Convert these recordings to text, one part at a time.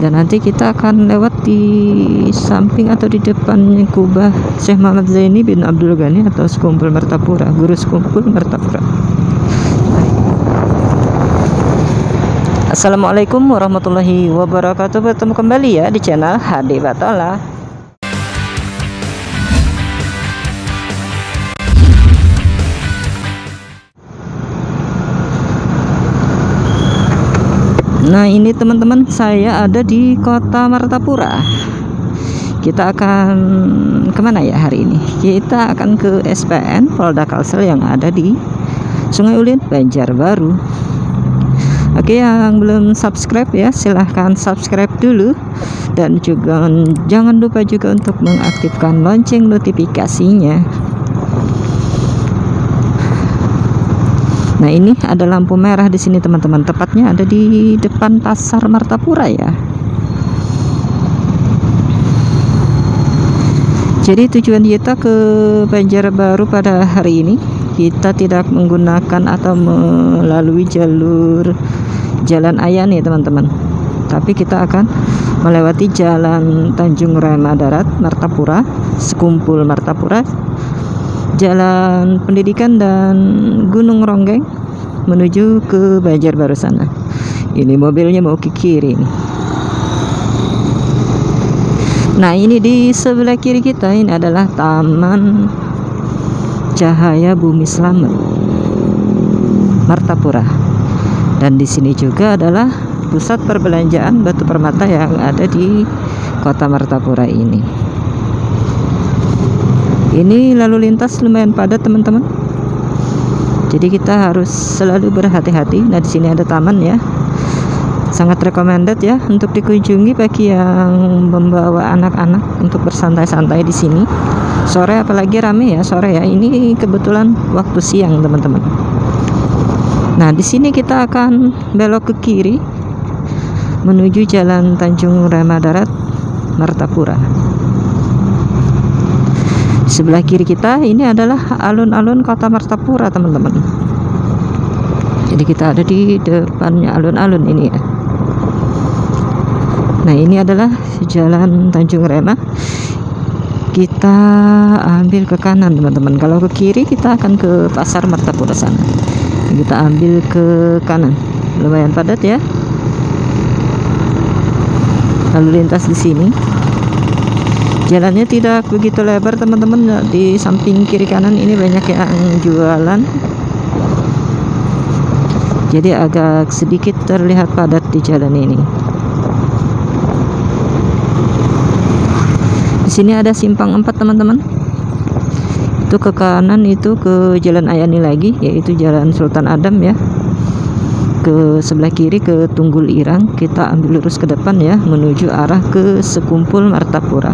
dan nanti kita akan lewat di samping atau di depannya kubah Syekh Muhammad Zaini bin Abdul Ghani atau Sekumpul Martapura, Guru Sekumpul Martapura. Assalamualaikum warahmatullahi wabarakatuh. Bertemu kembali ya di channel HD Batola. Nah ini teman-teman, saya ada di kota Martapura. Kita akan kemana ya hari ini? Kita akan ke SPN Polda Kalsel yang ada di Sungai Ulin, Banjarbaru. Oke, yang belum subscribe ya silahkan subscribe dulu, dan juga jangan lupa juga untuk mengaktifkan lonceng notifikasinya. Nah ini ada lampu merah di sini teman-teman, tepatnya ada di depan pasar Martapura ya. Jadi tujuan kita ke Banjarbaru pada hari ini, kita tidak menggunakan atau melalui jalur Jalan Ayani teman-teman, tapi kita akan melewati Jalan Tanjung Rema Darat Martapura, Sekumpul Martapura, Jalan Pendidikan dan Gunung Ronggeng menuju ke Banjarbaru sana. Ini mobilnya mau ke kiri nih. Nah ini di sebelah kiri kita ini adalah Taman Cahaya Bumi Slamet Martapura, dan di sini juga adalah pusat perbelanjaan Batu Permata yang ada di kota Martapura ini. Ini lalu lintas lumayan padat teman-teman, jadi kita harus selalu berhati-hati. Nah di sini ada taman ya, sangat recommended ya untuk dikunjungi bagi yang membawa anak-anak untuk bersantai-santai di sini. Sore apalagi rame ya, sore ya. Ini kebetulan waktu siang teman-teman. Nah di sini kita akan belok ke kiri menuju Jalan Tanjung Rema Darat Martapura. Di sebelah kiri kita ini adalah alun-alun kota Martapura teman-teman. Jadi kita ada di depannya alun-alun ini ya. Nah ini adalah Jalan Tanjung Rema. Kita ambil ke kanan teman-teman. Kalau ke kiri kita akan ke pasar Martapura sana. Kita ambil ke kanan. Lumayan padat ya lalu lintas di sini. Jalannya tidak begitu lebar teman-teman. Di samping kiri kanan ini banyak yang jualan, jadi agak sedikit terlihat padat di jalan ini. Di sini ada simpang 4 teman-teman. Itu ke kanan itu ke Jalan Ayani lagi, yaitu Jalan Sultan Adam ya. Ke sebelah kiri ke Tunggul Irang. Kita ambil lurus ke depan ya menuju arah ke Sekumpul Martapura.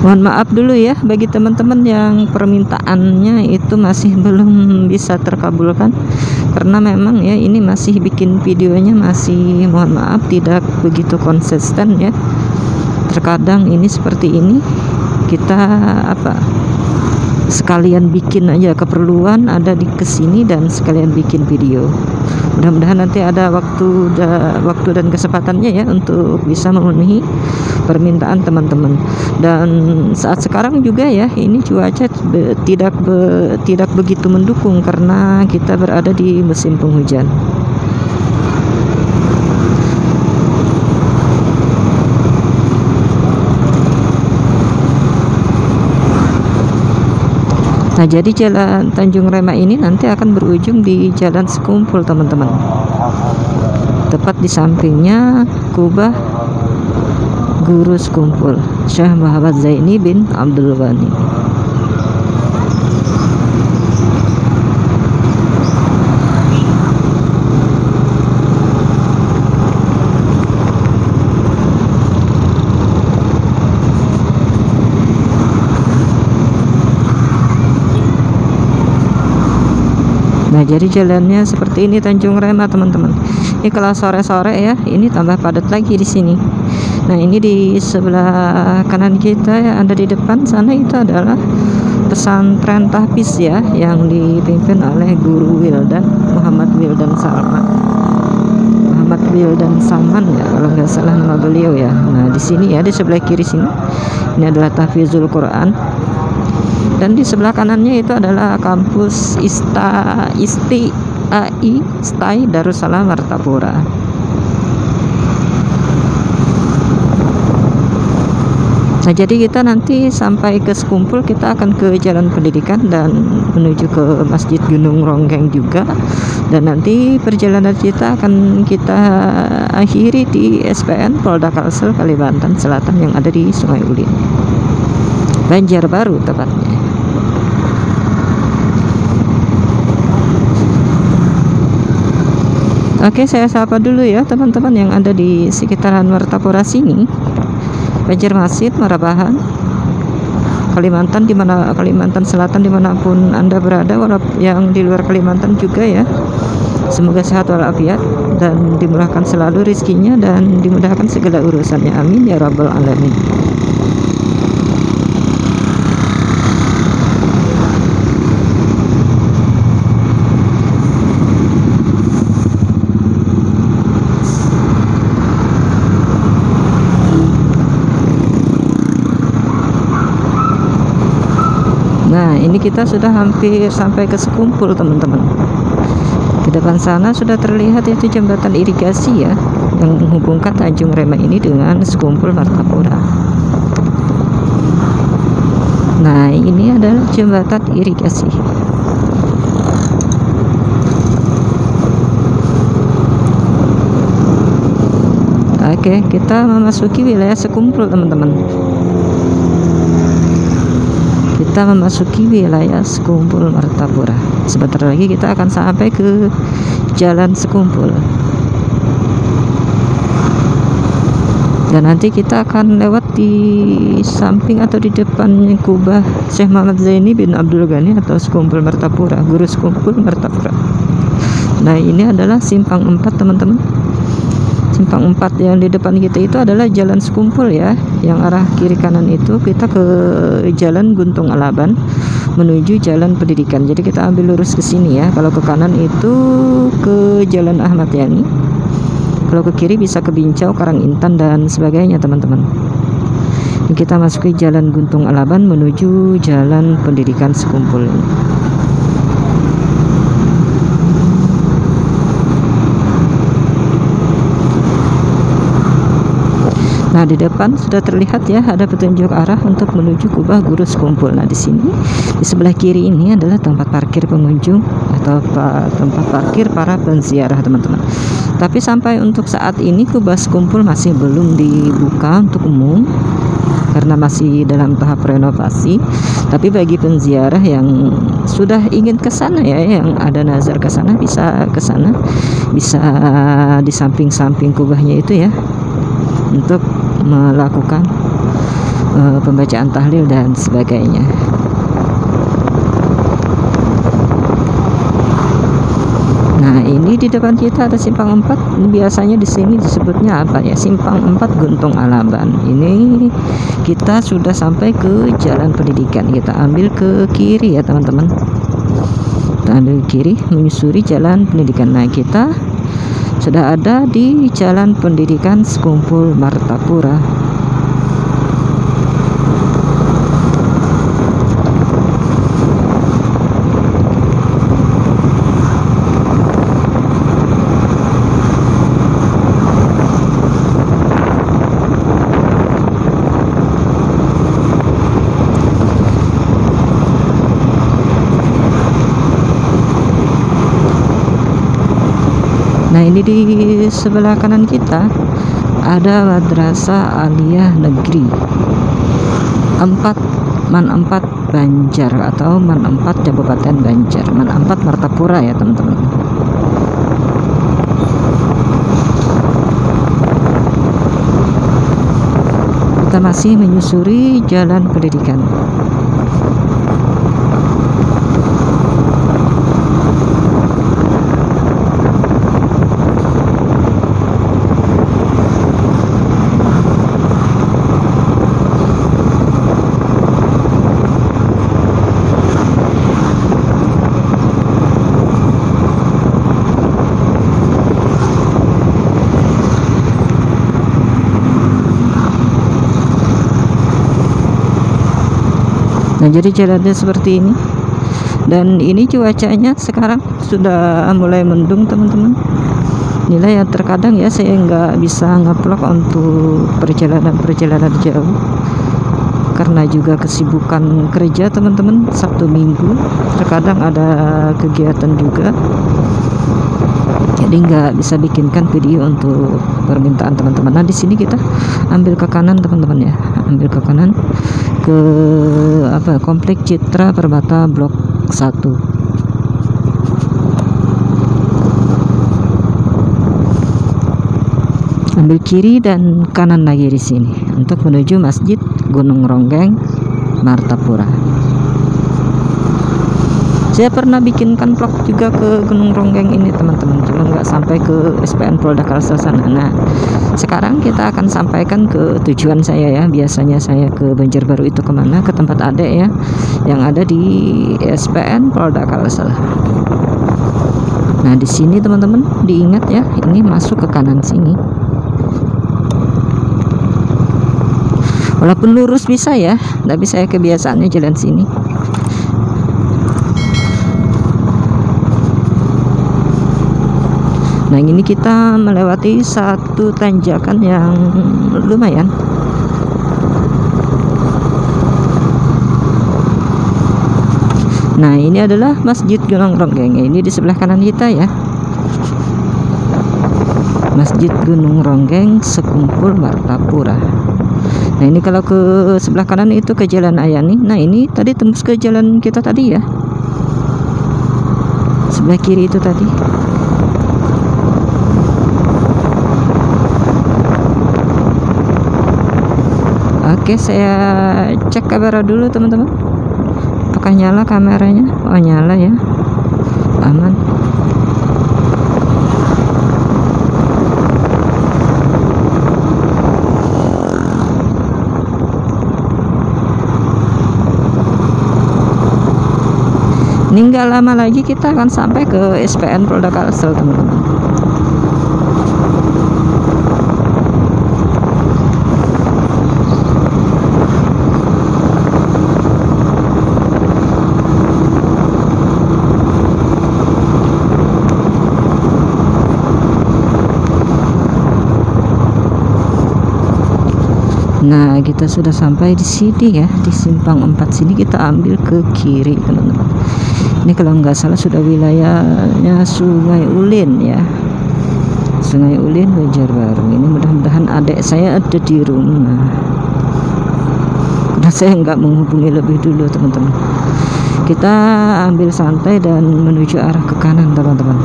Mohon maaf dulu ya bagi teman-teman yang permintaannya itu masih belum bisa terkabulkan, karena memang ya ini masih bikin videonya masih, mohon maaf, tidak begitu konsisten ya. Terkadang ini seperti ini, kita sekalian bikin aja, keperluan ada di kesini dan sekalian bikin video. Mudah-mudahan nanti ada waktu dan kesempatannya ya untuk bisa memenuhi permintaan teman-teman. Dan saat sekarang juga ya ini cuaca tidak begitu mendukung karena kita berada di musim penghujan. Nah jadi Jalan Tanjung Rema ini nanti akan berujung di Jalan Sekumpul teman-teman, tepat di sampingnya kubah Guru Sekumpul Syekh Muhammad Zaini bin Abdul Ghani. Nah jadi jalannya seperti ini Tanjung Rema teman-teman. Ini kalau sore-sore ya ini tambah padat lagi di sini. Nah, ini di sebelah kanan kita yang ada di depan sana itu adalah pesantren tahfiz ya, yang dipimpin oleh Guru Wildan Muhammad Wildan Saman ya, kalau nggak salah nama beliau ya. Nah, di sini ya, di sebelah kiri sini ini adalah tahfizul Quran, dan di sebelah kanannya itu adalah kampus Istai Darussalam Martapura. Nah, jadi kita nanti sampai ke Sekumpul, kita akan ke Jalan Pendidikan dan menuju ke Masjid Gunung Ronggeng juga. Dan nanti perjalanan kita akan kita akhiri di SPN Polda Kalsel Kalimantan Selatan yang ada di Sungai Ulin, Banjarbaru tepatnya. Oke, saya sapa dulu ya teman-teman yang ada di sekitaran Martapura sini, Banjarmasin, Marabahan, Kalimantan, dimana Kalimantan Selatan dimanapun Anda berada, walaupun yang di luar Kalimantan juga ya. Semoga sehat walafiat dan dimurahkan selalu rezekinya dan dimudahkan segala urusannya, amin ya rabbal alamin. Nah, ini kita sudah hampir sampai ke Sekumpul teman-teman. Di depan sana sudah terlihat itu jembatan irigasi ya, yang menghubungkan Tanjung Rema ini dengan Sekumpul Martapura. Nah, ini adalah jembatan irigasi. Oke, kita memasuki wilayah Sekumpul teman-teman. Kita memasuki wilayah Sekumpul Martapura. Sebentar lagi kita akan sampai ke Jalan Sekumpul. Dan nanti kita akan lewat di samping atau di depan kubah Syekh Muhammad Zaini bin Abdul Ghani atau Sekumpul Martapura, Guru Sekumpul Martapura. Nah, ini adalah simpang 4 teman-teman. Simpang 4 yang di depan kita itu adalah Jalan Sekumpul ya, yang arah kiri kanan itu kita ke Jalan Guntung Alaban menuju Jalan Pendidikan. Jadi kita ambil lurus ke sini ya. Kalau ke kanan itu ke Jalan Ahmad Yani, kalau ke kiri bisa ke Bincau, Karangintan dan sebagainya teman-teman. Kita masuki Jalan Guntung Alaban menuju Jalan Pendidikan Sekumpul ini. Nah, di depan sudah terlihat ya, ada petunjuk arah untuk menuju kubah Guru Sekumpul. Nah, di sini di sebelah kiri ini adalah tempat parkir pengunjung atau tempat parkir para penziarah teman-teman. Tapi sampai untuk saat ini kubah Sekumpul masih belum dibuka untuk umum karena masih dalam tahap renovasi. Tapi bagi penziarah yang sudah ingin ke sana ya, yang ada nazar ke sana, bisa ke sana, bisa di samping-samping kubahnya itu ya, untuk melakukan pembacaan tahlil dan sebagainya. Nah, ini di depan kita ada simpang 4. Biasanya di sini disebutnya apa ya? Simpang 4 Guntung Alaban. Ini kita sudah sampai ke Jalan Pendidikan. Kita ambil ke kiri ya, teman-teman. Kita ambil kiri menyusuri Jalan Pendidikan. Nah, kita sudah ada di Jalan Pendidikan Sekumpul Martapura. Nah, ini di sebelah kanan kita ada Madrasah Aliyah Negeri 4 Banjar atau Man 4 Kabupaten Banjar, Man 4 Martapura ya teman-teman. Kita masih menyusuri Jalan Pendidikan. Nah, jadi jalannya seperti ini, dan ini cuacanya sekarang sudah mulai mendung teman-teman. Inilah yang terkadang ya saya nggak bisa ngevlog untuk perjalanan jauh karena juga kesibukan kerja teman-teman. Sabtu Minggu terkadang ada kegiatan juga, jadi nggak bisa bikinkan video untuk permintaan teman-teman. Nah, di sini kita ambil ke kanan teman-teman ya, ambil ke kanan ke Komplek Citra Permata Blok 1. Ambil kiri dan kanan lagi di sini untuk menuju Masjid Gunung Ronggeng Martapura. Saya pernah bikinkan vlog juga ke Gunung Ronggeng ini teman-teman, cuma nggak sampai ke SPN Polda Kalsel sana. Nah, sekarang kita akan sampaikan ke tujuan saya ya. Biasanya saya ke Banjarbaru itu kemana? Ke tempat adek ya, yang ada di SPN Polda Kalsel. Nah, di sini teman-teman diingat ya, ini masuk ke kanan sini. Walaupun lurus bisa ya, tapi saya kebiasaannya jalan sini. Nah, ini kita melewati satu tanjakan yang lumayan. Nah, ini adalah Masjid Gunung Ronggeng. Ini di sebelah kanan kita ya. Masjid Gunung Ronggeng Sekumpul Martapura. Nah, ini kalau ke sebelah kanan itu ke Jalan Ayani. Nah, ini tadi tembus ke jalan kita tadi ya. Sebelah kiri itu tadi. Oke, saya cek kamera dulu teman-teman. Apakah nyala kameranya? Oh, nyala ya. Aman. Ini nggak lama lagi kita akan sampai ke SPN Polda Kalsel teman-teman. Nah, kita sudah sampai di sini ya, di simpang 4 sini. Kita ambil ke kiri teman-teman. Ini kalau nggak salah sudah wilayahnya Sungai Ulin ya, Sungai Ulin Banjarbaru. Ini mudah-mudahan adik saya ada di rumah, karena saya nggak menghubungi lebih dulu teman-teman. Kita ambil santai dan menuju arah ke kanan teman-teman,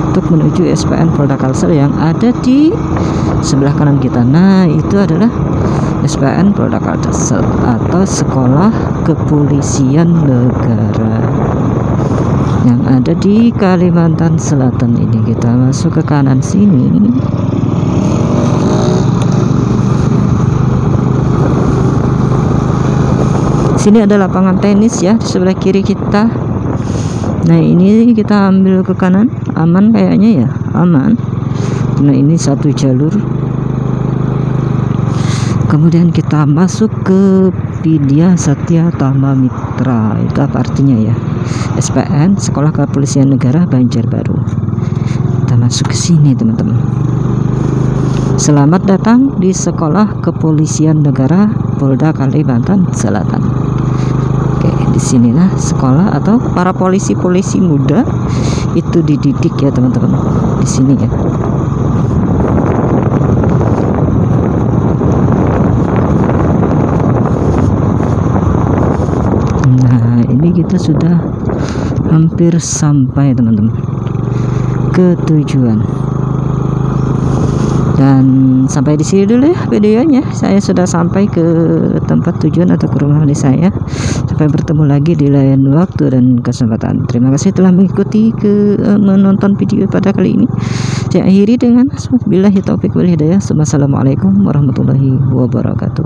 untuk menuju SPN Polda Kalsel yang ada di sebelah kanan kita. Nah, itu adalah SPN Polda Kalsel atau Sekolah Kepolisian Negara yang ada di Kalimantan Selatan. Ini kita masuk ke kanan sini. Sini ada lapangan tenis ya di sebelah kiri kita. Nah, ini kita ambil ke kanan. Aman kayaknya ya, aman. Nah, ini satu jalur. Kemudian kita masuk ke Widya Satya Tama Mitra. Itu apa artinya ya? SPN Sekolah Kepolisian Negara Banjarbaru. Kita masuk ke sini teman-teman. Selamat datang di Sekolah Kepolisian Negara Polda Kalimantan Selatan. Oke, disinilah sekolah atau para polisi-polisi muda itu dididik ya teman-teman. Di sini ya. Nah, ini kita sudah hampir sampai teman-teman ke tujuan. Dan sampai di sini dulu ya videonya. Saya sudah sampai ke tempat tujuan atau ke rumah saya. Sampai bertemu lagi di lain waktu dan kesempatan. Terima kasih telah mengikuti menonton video pada kali ini. Saya akhiri dengan billahi taufiq wal hidayah. Wassalamualaikum warahmatullahi wabarakatuh.